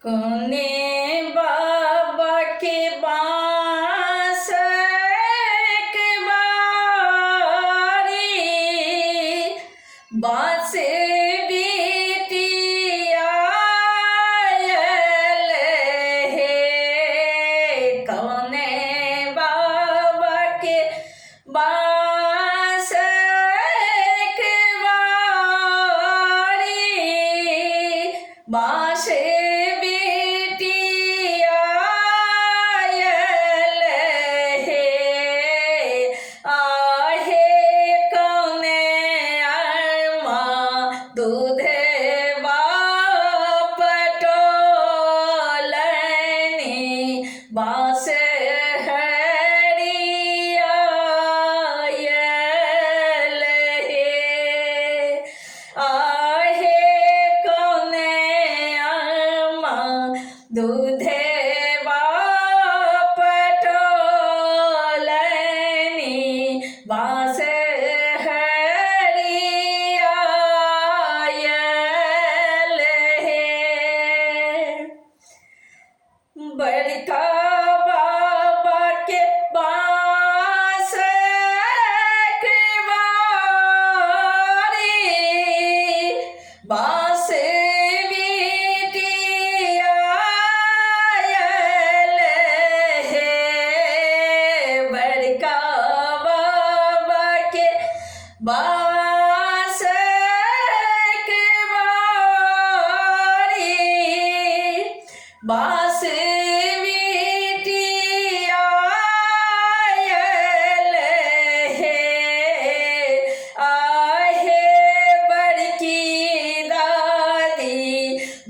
कोने बाबा के बांस के बारी बांस बिटिया आयल हे। कोने बाबा के बांस के बारी बांस दूधे पटोलनी बांस हरिया आयल हे। आहे कोने आमा दूधे पटोलनी बांस बड़का बाबा के बांस के बारी बांस बिटिया आयल हे। बड़का बाबा के बांस के बारी बांस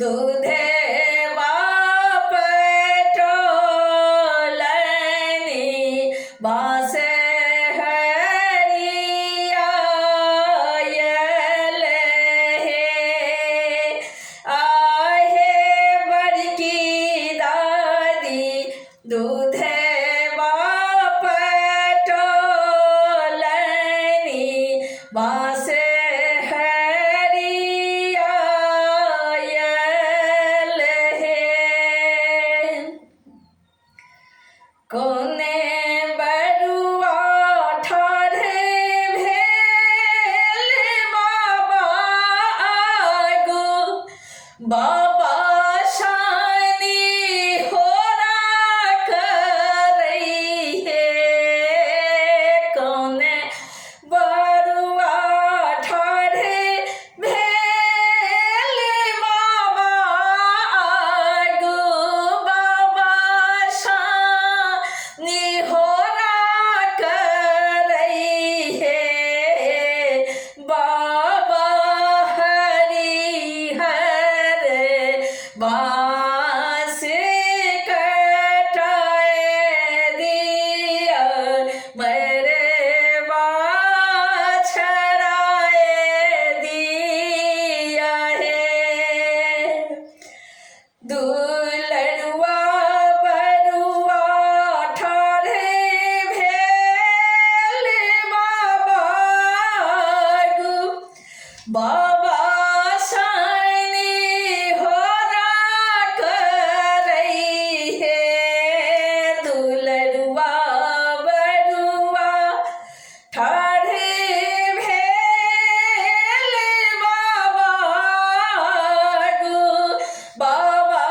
दूधे पटोलनी बांस हरिया आयल हे। आहे बड़की दादी दूधे पटोलनी बांस कोने बरुआ ठाढ़े भेल बाबा आगू बाबा शानी होरा करई हे। कोने बरुआ ठाढ़े भेल बाबा आगू बाबा निहोरा करई हे। बाबा हरिहर बांस कटाए दिया मेरे बाछड़ाए दिया हे। दुलड़ुआ बरुआ ठाढ़े भेल बाबा आगू बाबा शानी होरा करई हे। दुलड़ुआ बरुआ ठाढ़े भेल बाबा आगू बाबा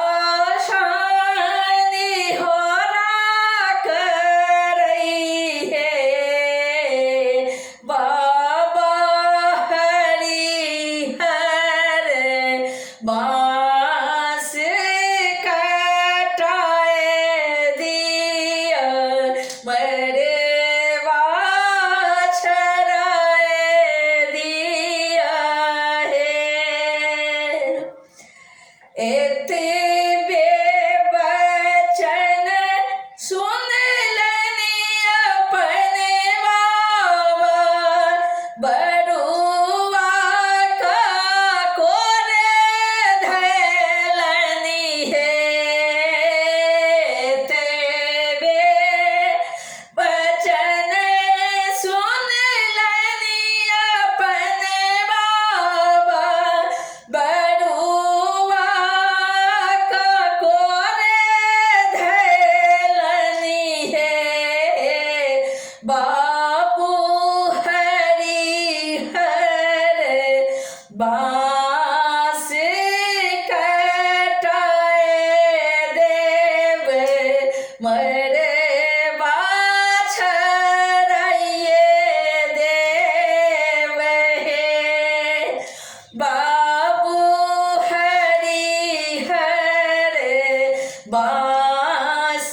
बांस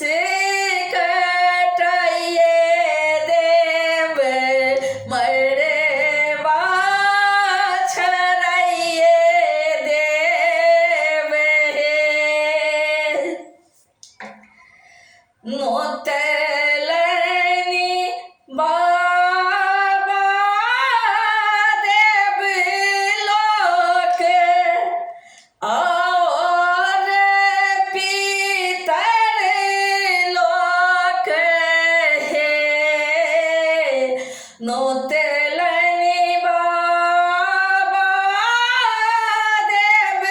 कटाइए देव मरवा छराइए देव नोतलनी बाबा देव लोक और पितर लोक है नोतलनी बाबा देव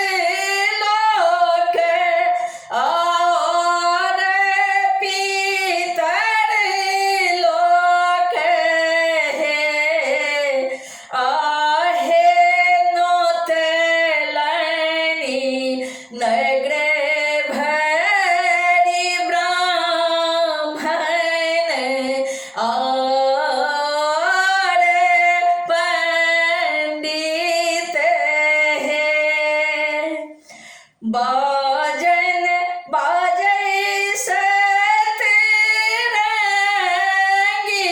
लोक और पितर लोक है आहे नोतलनी नगर भरी ब्राह्मण और पंडित है बाजन बाजै सतरंगी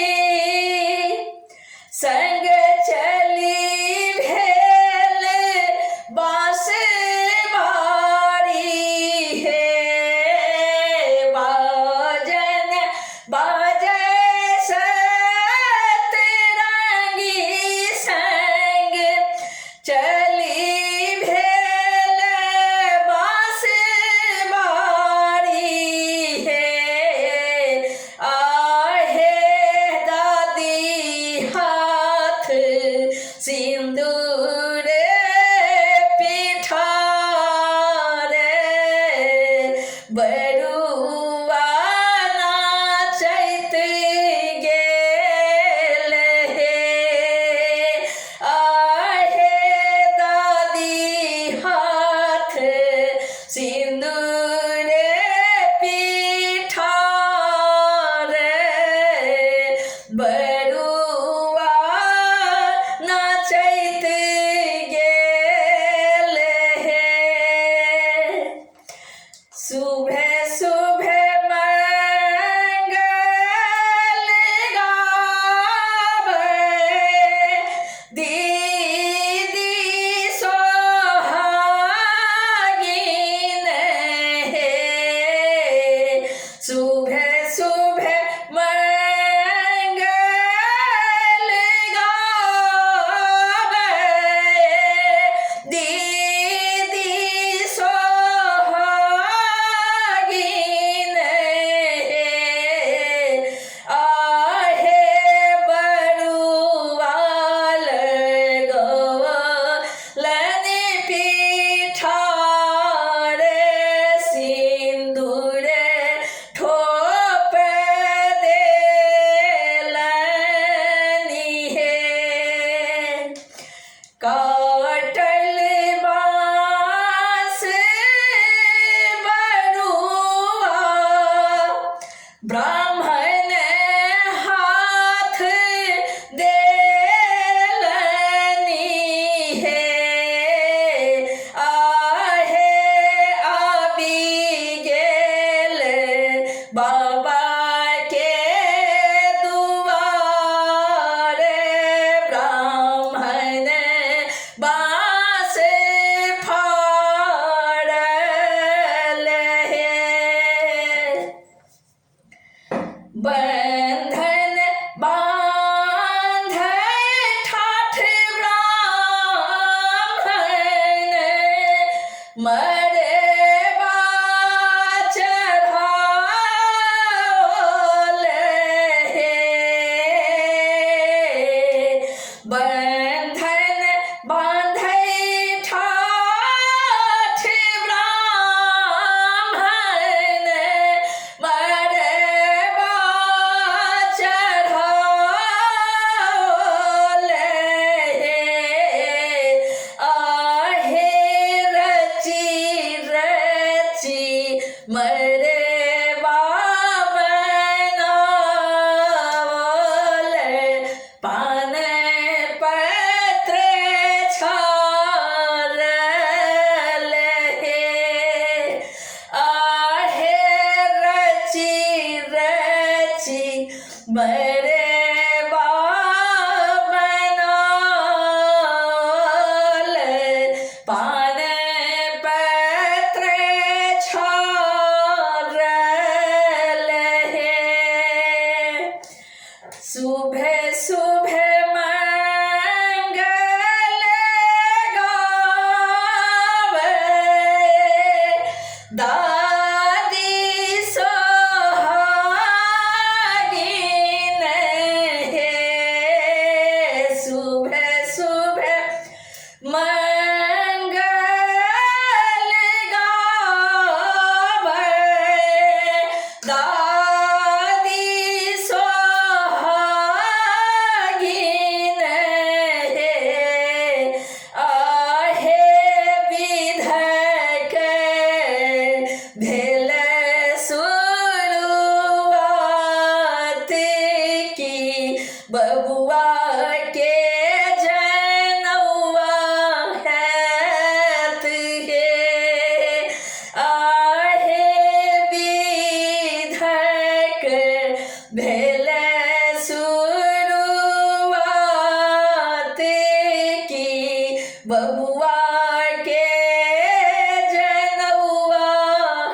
संग चली भेल बांस बारी है बाजन बाजै सतरंगी संग चली भेल बांस बारी है आहे दादी हाथ सिंदूर पिठारे बरुआ नाचैत गेल हे आहे दादी हाथ सिंदूर पिठारे बरुआ नाचैत गेल हे सुबह सुबह मंगल गावे दीदी सोहागिन है सुबह सुबह मंगल गावे दीदी सोहागिन है आहे बरुआल गवलन पिठारे सिंदूर ठोप देलनी है काटल बांस बरुआ ब्राह्मण हाथ देलनी है आहे आबि गेल बाबा के दुआरे ब्राह्मण बांस फाड़ल है बंधन बांध ठाठ ब्राह्मण मरवा चढ़ाओल है बंधन बांधै ठाठ ब्राह्मण मरवा चढ़ाओल है आहे रची रची मरवा बनावल पान पत्र छारल है आहे मेरे बाबनौल पान पत्र छोड़ल हे सुबह सुबह मंगल गावे दादी सोहागिन हे सुबह सुबह मंगल गावे दादी सोहागिन हे आहे विधक भेल शुरुआत की बबुआ के जनौआ हैत हे आहे विधक भेल शुरुआत की बबुआ के जनौआ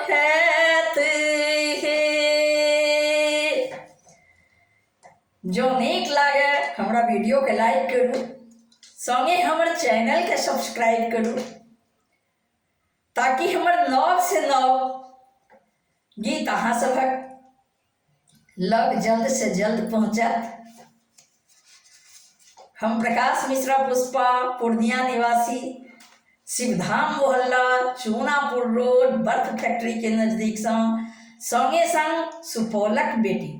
हैत हे। जो नीक लागे हमरा वीडियो के लाइक करू संगे हमर चैनल के सब्सक्राइब करू ताकि हमर नव से नव गीत अहाँ सभक लग जल्द से जल्द पहुँचत। हम प्रकाश मिश्रा पुष्पा पूर्णिया निवासी शिवधाम मोहल्ला चूनापुर रोड बर्फ फैक्ट्री के नजदीक संगे संग सुपौलक बेटी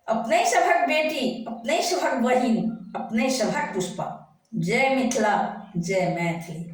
अपने सभक बेटी अपने सभक बहिन अपने सभक पुष्पा। जय मिथिला जय मैथिली।